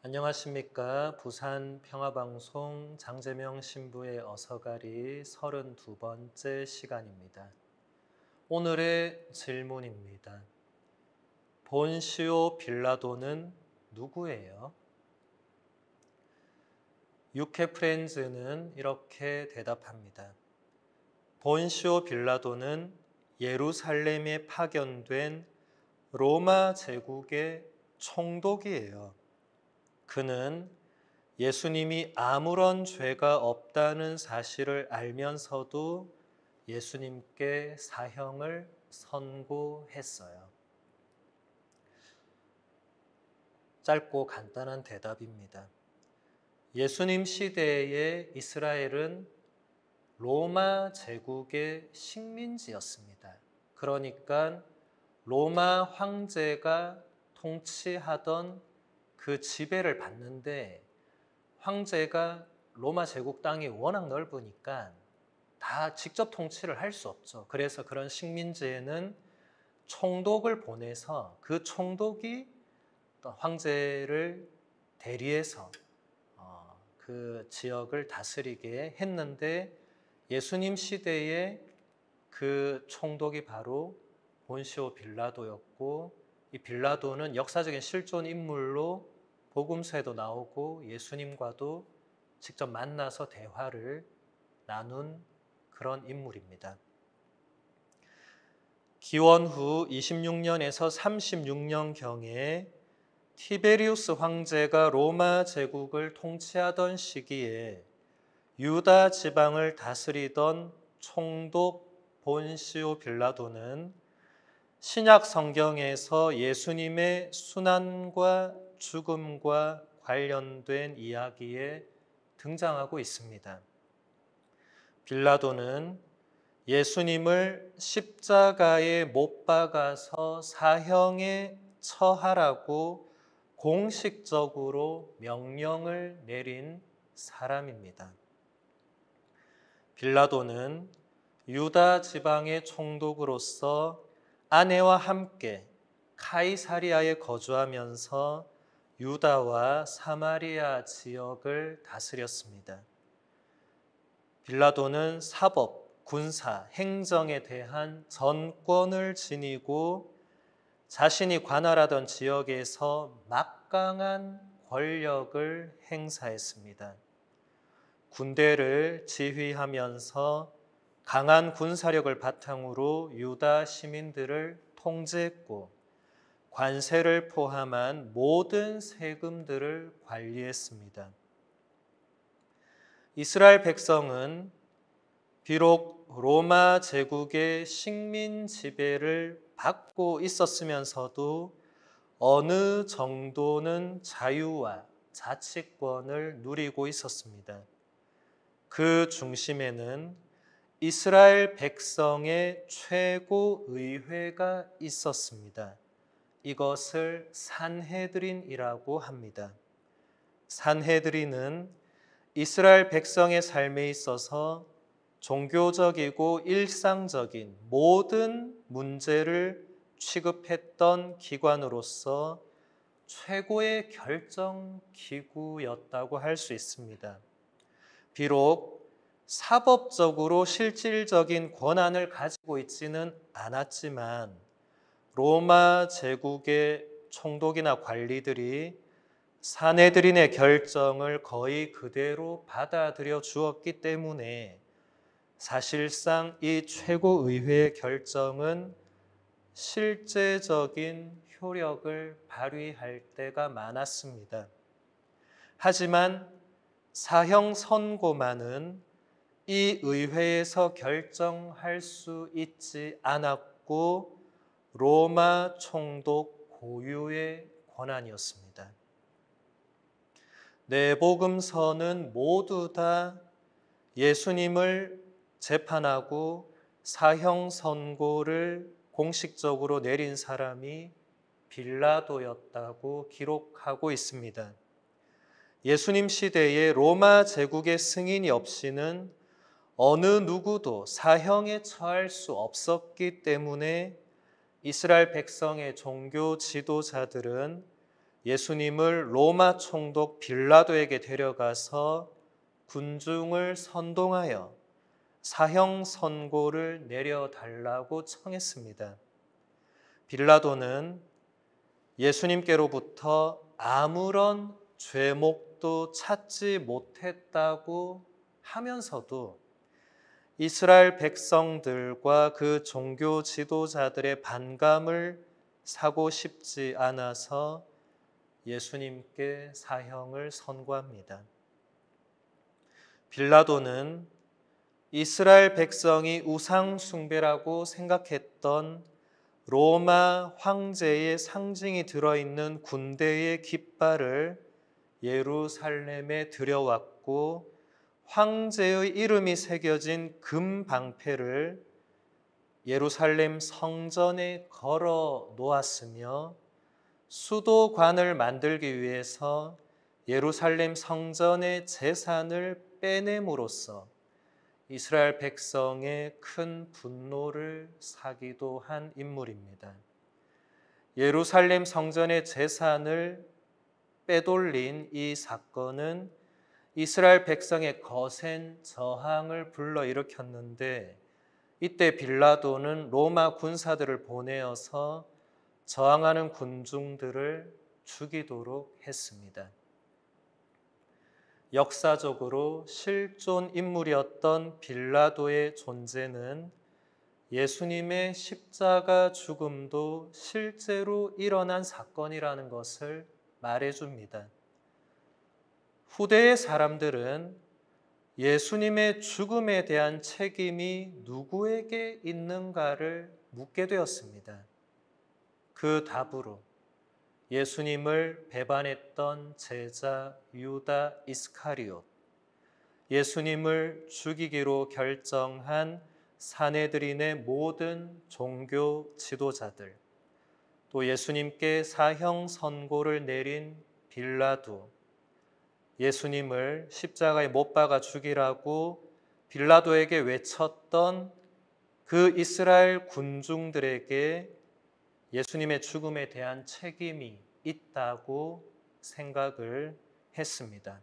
안녕하십니까. 부산 평화방송 장재명 신부의 어서가리 32번째 시간입니다. 오늘의 질문입니다. 본시오 빌라도는 누구예요? 유케프렌즈는 이렇게 대답합니다. 본시오 빌라도는 예루살렘에 파견된 로마 제국의 총독이에요. 그는 예수님이 아무런 죄가 없다는 사실을 알면서도 예수님께 사형을 선고했어요. 짧고 간단한 대답입니다. 예수님 시대의 이스라엘은 로마 제국의 식민지였습니다. 그러니까 로마 황제가 통치하던 그 지배를 받는데 황제가 로마 제국 땅이 워낙 넓으니까 다 직접 통치를 할 수 없죠. 그래서 그런 식민지에는 총독을 보내서 그 총독이 황제를 대리해서 그 지역을 다스리게 했는데 예수님 시대에 그 총독이 바로 본시오 빌라도였고 이 빌라도는 역사적인 실존 인물로 복음서에도 나오고 예수님과도 직접 만나서 대화를 나눈 그런 인물입니다. 기원 후 26년에서 36년경에 티베리우스 황제가 로마 제국을 통치하던 시기에 유다 지방을 다스리던 총독 본시오 빌라도는 신약 성경에서 예수님의 순환과 죽음과 관련된 이야기에 등장하고 있습니다. 빌라도는 예수님을 십자가에 못 박아서 사형에 처하라고 공식적으로 명령을 내린 사람입니다. 빌라도는 유다 지방의 총독으로서 아내와 함께 카이사리아에 거주하면서 유다와 사마리아 지역을 다스렸습니다. 빌라도는 사법, 군사, 행정에 대한 전권을 지니고 자신이 관할하던 지역에서 막강한 권력을 행사했습니다. 군대를 지휘하면서 강한 군사력을 바탕으로 유다 시민들을 통제했고 관세를 포함한 모든 세금들을 관리했습니다. 이스라엘 백성은 비록 로마 제국의 식민 지배를 받고 있었으면서도 어느 정도는 자유와 자치권을 누리고 있었습니다. 그 중심에는 이스라엘 백성의 최고 의회가 있었습니다. 이것을 산헤드린이라고 합니다. 산헤드린은 이스라엘 백성의 삶에 있어서 종교적이고 일상적인 모든 문제를 취급했던 기관으로서 최고의 결정 기구였다고 할 수 있습니다. 비록 사법적으로 실질적인 권한을 가지고 있지는 않았지만 로마 제국의 총독이나 관리들이 산헤드린의 결정을 거의 그대로 받아들여 주었기 때문에 사실상 이 최고의회의 결정은 실제적인 효력을 발휘할 때가 많았습니다. 하지만 사형 선고만은 이 의회에서 결정할 수 있지 않았고 로마 총독 고유의 권한이었습니다. 네 복음서는 모두 다 예수님을 재판하고 사형 선고를 공식적으로 내린 사람이 빌라도였다고 기록하고 있습니다. 예수님 시대에 로마 제국의 승인이 없이는 어느 누구도 사형에 처할 수 없었기 때문에 이스라엘 백성의 종교 지도자들은 예수님을 로마 총독 빌라도에게 데려가서 군중을 선동하여 사형 선고를 내려달라고 청했습니다. 빌라도는 예수님께로부터 아무런 죄목도 찾지 못했다고 하면서도 이스라엘 백성들과 그 종교 지도자들의 반감을 사고 싶지 않아서 예수님께 사형을 선고합니다. 빌라도는 이스라엘 백성이 우상 숭배라고 생각했던 로마 황제의 상징이 들어있는 군대의 깃발을 예루살렘에 들여왔고 황제의 이름이 새겨진 금 방패를 예루살렘 성전에 걸어 놓았으며 수도관을 만들기 위해서 예루살렘 성전의 재산을 빼냄으로써 이스라엘 백성의 큰 분노를 사기도 한 인물입니다. 예루살렘 성전의 재산을 빼돌린 이 사건은 이스라엘 백성의 거센 저항을 불러일으켰는데 이때 빌라도는 로마 군사들을 보내어서 저항하는 군중들을 죽이도록 했습니다. 역사적으로 실존 인물이었던 빌라도의 존재는 예수님의 십자가 죽음도 실제로 일어난 사건이라는 것을 말해줍니다. 후대의 사람들은 예수님의 죽음에 대한 책임이 누구에게 있는가를 묻게 되었습니다. 그 답으로 예수님을 배반했던 제자 유다 이스카리옷, 예수님을 죽이기로 결정한 사내들인의 모든 종교 지도자들, 또 예수님께 사형 선고를 내린 빌라도, 예수님을 십자가에 못 박아 죽이라고 빌라도에게 외쳤던 그 이스라엘 군중들에게 예수님의 죽음에 대한 책임이 있다고 생각을 했습니다.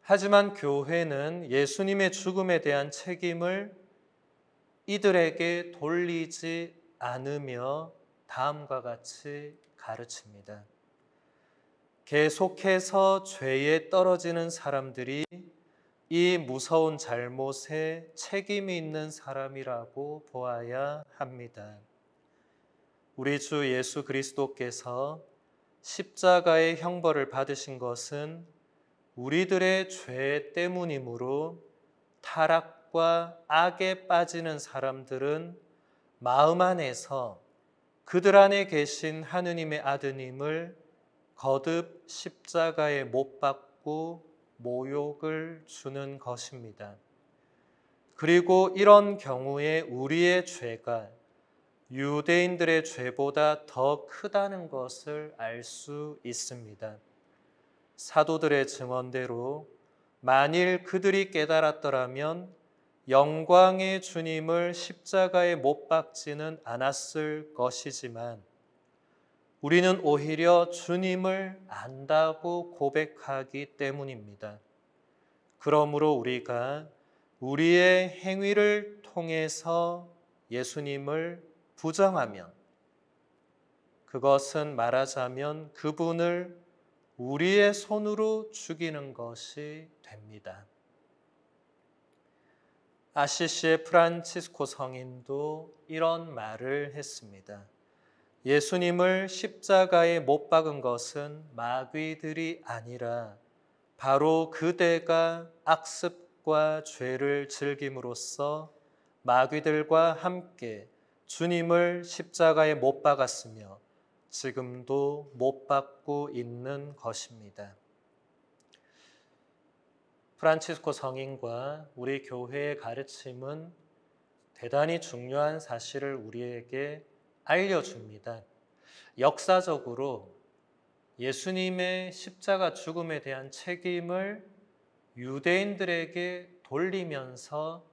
하지만 교회는 예수님의 죽음에 대한 책임을 이들에게 돌리지 않으며 다음과 같이 가르칩니다. 계속해서 죄에 떨어지는 사람들이 이 무서운 잘못에 책임이 있는 사람이라고 보아야 합니다. 우리 주 예수 그리스도께서 십자가의 형벌을 받으신 것은 우리들의 죄 때문이므로 타락과 악에 빠지는 사람들은 마음 안에서 그들 안에 계신 하느님의 아드님을 거듭 십자가에 못 박고 모욕을 주는 것입니다. 그리고 이런 경우에 우리의 죄가 유대인들의 죄보다 더 크다는 것을 알 수 있습니다. 사도들의 증언대로 만일 그들이 깨달았더라면 영광의 주님을 십자가에 못 박지는 않았을 것이지만 우리는 오히려 주님을 안다고 고백하기 때문입니다. 그러므로 우리가 우리의 행위를 통해서 예수님을 부정하면 그것은 말하자면 그분을 우리의 손으로 죽이는 것이 됩니다. 아시시의 프란치스코 성인도 이런 말을 했습니다. 예수님을 십자가에 못 박은 것은 마귀들이 아니라 바로 그대가 악습과 죄를 즐김으로써 마귀들과 함께 주님을 십자가에 못 박았으며 지금도 못 박고 있는 것입니다. 프란치스코 성인과 우리 교회의 가르침은 대단히 중요한 사실을 우리에게 알려줍니다. 역사적으로 예수님의 십자가 죽음에 대한 책임을 유대인들에게 돌리면서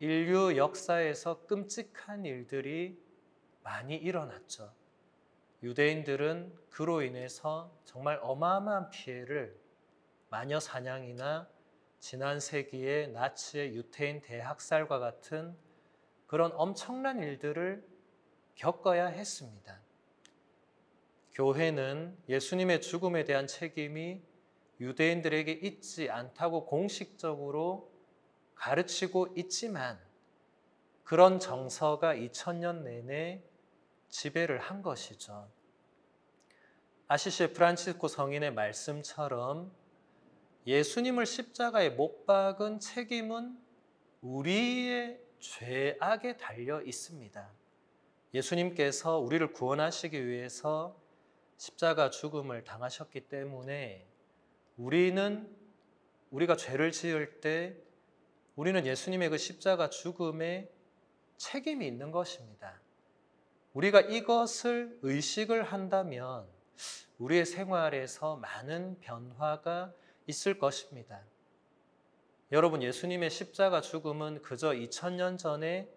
인류 역사에서 끔찍한 일들이 많이 일어났죠. 유대인들은 그로 인해서 정말 어마어마한 피해를 마녀 사냥이나 지난 세기의 나치의 유태인 대학살과 같은 그런 엄청난 일들을 겪어야 했습니다. 교회는 예수님의 죽음에 대한 책임이 유대인들에게 있지 않다고 공식적으로 가르치고 있지만 그런 정서가 2000년 내내 지배를 한 것이죠. 아시시의 프란치스코 성인의 말씀처럼 예수님을 십자가에 못 박은 책임은 우리의 죄악에 달려 있습니다. 예수님께서 우리를 구원하시기 위해서 십자가 죽음을 당하셨기 때문에 우리가 죄를 지을 때 우리는 예수님의 그 십자가 죽음에 책임이 있는 것입니다. 우리가 이것을 의식을 한다면 우리의 생활에서 많은 변화가 있을 것입니다. 여러분, 예수님의 십자가 죽음은 그저 2000년 전에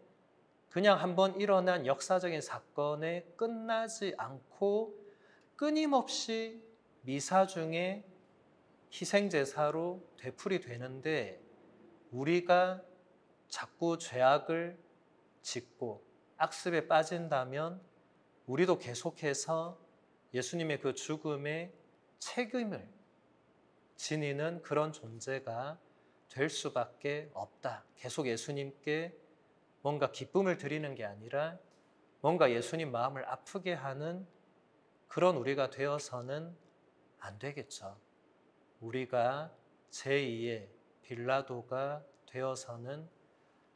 그냥 한번 일어난 역사적인 사건에 끝나지 않고 끊임없이 미사 중에 희생제사로 되풀이되는데 우리가 자꾸 죄악을 짓고 악습에 빠진다면 우리도 계속해서 예수님의 그 죽음의 책임을 지니는 그런 존재가 될 수밖에 없다. 계속 예수님께 뭔가 기쁨을 드리는 게 아니라 뭔가 예수님 마음을 아프게 하는 그런 우리가 되어서는 안 되겠죠. 우리가 제2의 빌라도가 되어서는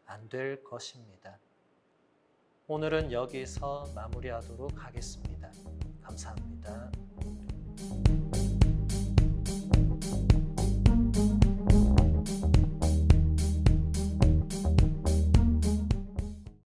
안 될 것입니다. 오늘은 여기서 마무리하도록 하겠습니다. 감사합니다.